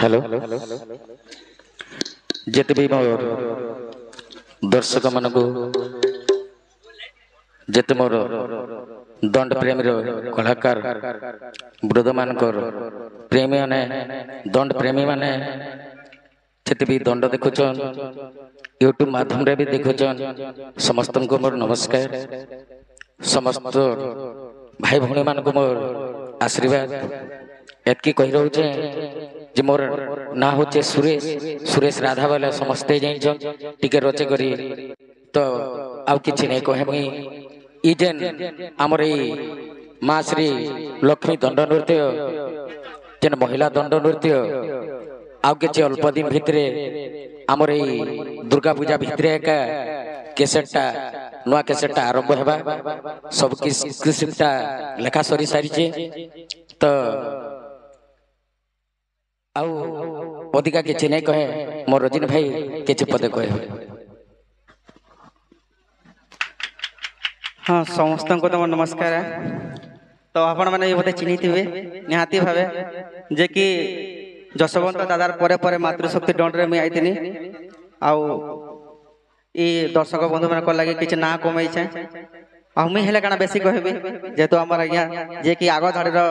Hello जिते भी मोर दर्शक मान को जिते मोर दंड प्रेमी कलाकार वृद्ध मान प्रेमी माने दंड प्रेमी माने जिते भी दंड देखुचन यूट्यूब माध्यम रे भी देखुचन समस्त को मोर नमस्कार। समस्त भाई भौणी मान को मोर आशीर्वाद एतकी कही रोचे जे मोर ना होचे सुरेश सुरेश राधा वाला समस्ते जाइछन टिके रोचे करी तो आउ किछि नै कहे मुई इजेन हमर ई मां श्री लक्ष्मी दंड नृत्य जेन महिला दंड नृत्य आउ किछि अल्प दिन भितरे हमर ई दुर्गा पूजा भितरे एका केसेटटा नुआ केसेटटा आरंभ हेबा सब किसिमटा लेखा सरी सारी तो आउ अधिका किछि नै कहे मोर रजनी भाई किछि पदे कहे। हाँ समस्त को तो नमस्कार। तो आपण मैंने ये बोधे चिन्ही थे निहाती भावे जे कि जशवंत दादार परे परे मातृशक्ति दंड रे मुई आइतिनी आउ ई दर्शक बंधु मन को लगे किछि ना कमई छै आ मुई हेले काना बेसी कहबे जेतो हमर आज्ञा जे कि आगो धाड़ी रो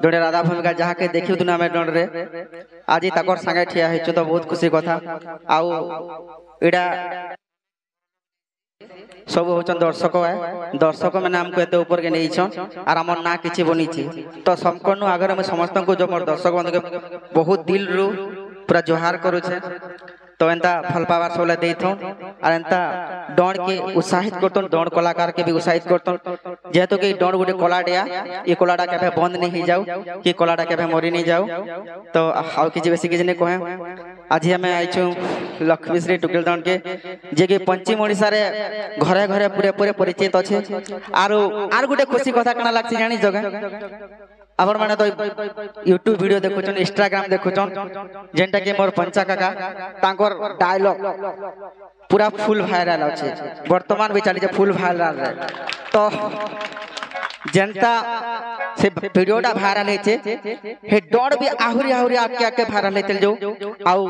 जोड़े राधा भूमिका जहाँ के देखी दुना में दंड रे आज ताकर संगे ठिया हेछु तो बहुत खुशी कथा आउ इडा सब होचन दर्शक है दर्शक मैंने हमको एते ऊपर के नहीं छन और हमर ना किछि बनी छी तो संपूर्ण आगर में समस्त को जो मोर दर्शक बंधु के बहुत दिल रु पूरा जोहार करू छे तो एंता फल पावर सोले देथों और एंता दौड़ के उत्साहित करतों दौड़ कलाकार के भी उत्साहित करतों जेहेतु कि दौड़ गोटे कलाटिया ये कलाटा केबे बंद नहीं जाऊ कि कलाटा केबे मरी नहीं जाऊ तो आउ किछि बेसी किछि नै कहे आज हमें आइछु लक्ष्मी श्री टुकेल दौड़ के जे कि पंचिम ओडिसा रे घरे घरे पूरे पूरे परिचित अच्छे आर गोटे खुशी कथा कना लागछि जानि जगह आपण माने तो यूट्यूब वीडियो देखुचन इंस्टाग्राम देखुचन जेंटा के मोर पंचा काका तांकर डायलॉग पूरा फुल वायरल अछि वर्तमान भी चली फुल वायरल रे तो जनता से वीडियोटा वायरल हेचे हे डोर भी आहुरी आहुरी आके आके वायरल हेतल जो आउ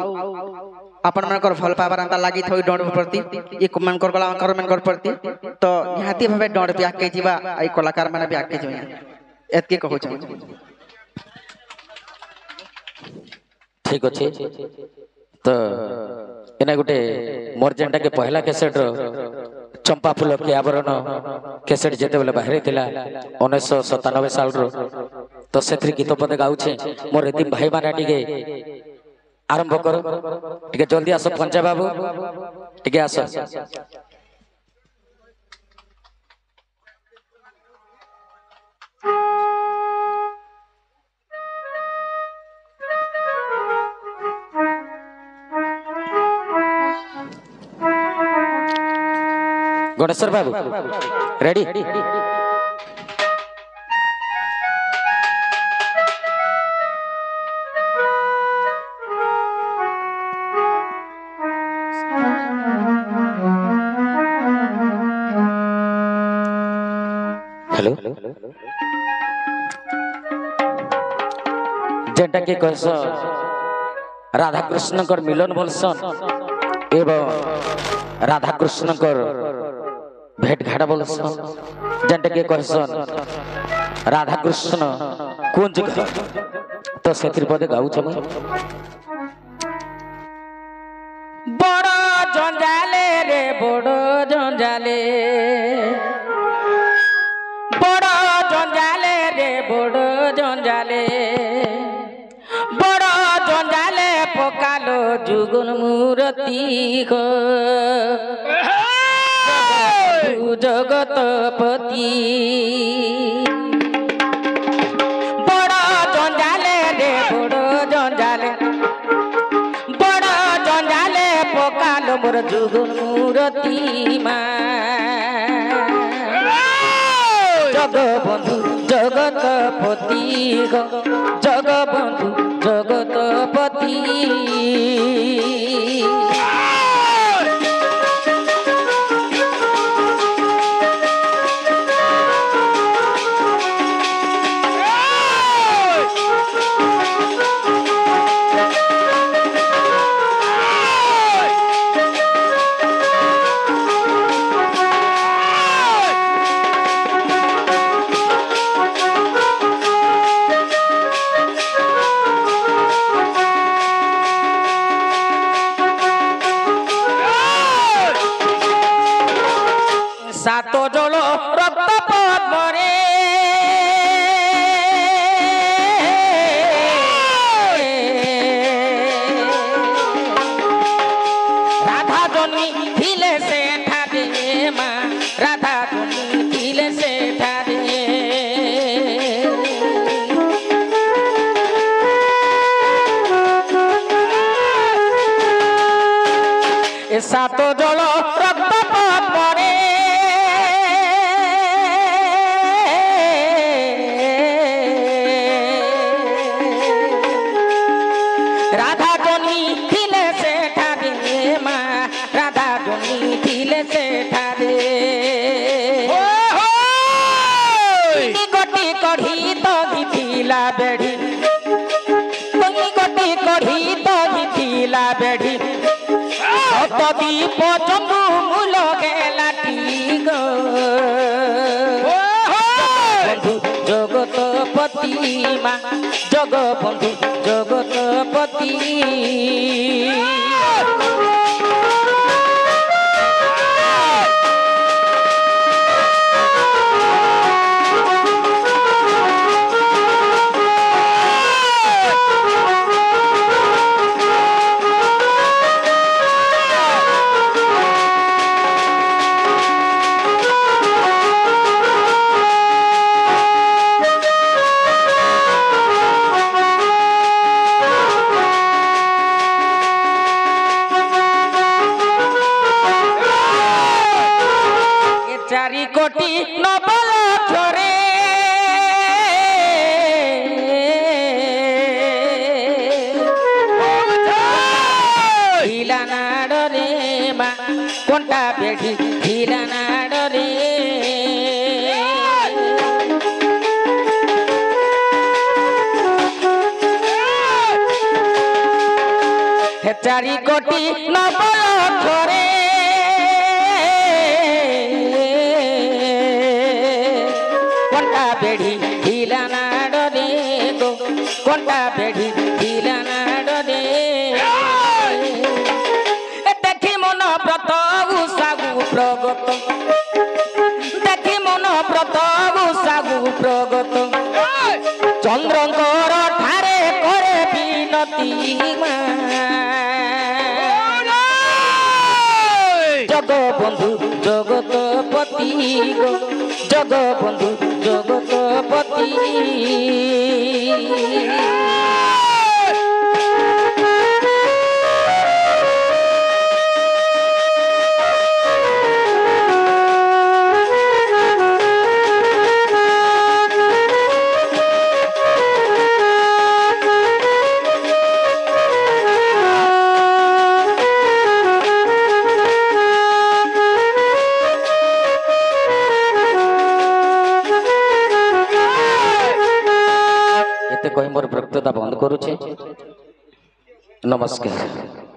अपन मनकर फल पावर अंता लागि थई डोर प्रति ये कमेंट कर गला कमेंट कर प्रति तो निहाती भाबे डोर भी आके जीवा आई कलाकार माने भी आके जीवा एतके कहू छ ठीक अछि तो एना गुटे मोर जेंटा के पहला कैसेट रो चंपा फूल के आवरण कैसेट जेते बेले बाहर थिला 1997 साल रो तो सेत्री गीत पद गाउ छे मोर एति भाई माने टिके आरंभ करो टिके जल्दी आसो पंचा बाबू टिके आसो गणेश्वर बाबू रेडी हेलो जेंटा के कहस राधा कृष्ण कर मिलन बोलसन एवं राधा कृष्ण कर भेट घाट बोलसन जेंटा के कहसन राधा कृष्ण कुंज तो सेतिर पदे गाउ छ बड़ जंजाले रे बड़ जंजाले बड़ जंजाले रे बड़ जंजाले बड़ जंजाले पकालो जुगुन मूर्ति को जगतपति बड़ जंजाले रे बड़ जंजाले बड़ जंजाले पकालो मोर जुगुन मूर्ति मां जगबंधु जगतपति जगबंधु जगतपति सात जल रक्त पद्मरे राधा जन्मी थिले से ठारे माँ राधा जन्मी थिले से ठारे सात जल रक्त पद्मरे राधा जन्मी थिले से ठारे माँ राधा जन्मी थिले से ठारे गोटी कढ़ी तो घिथिला बेढ़ी गोटी कढ़ी तो घिथिला बेढ़ी दीप चंदू मूल गेलाटी गो बंधु जगतपति माँ जगबंधु जगतपति चारि कोटी नबल छोरे हिला नाड़ रे माँ कोंटा बेढ़ी हिला नाड़ रे चारि कोटी नबल छोरे बेढ़ी ढीला नाड़ रे गो कोंटा बेढ़ी ढीला नाड़ रे देखी मन व्रत उषागु प्रगत देखी मन व्रत उषागु प्रगत चंद्रंकर ठारे करे विनती जगबंधु जगतपति गो जगबंधु जगतपति कही मोर वक्तव्य बंद करुचे नमस्कार।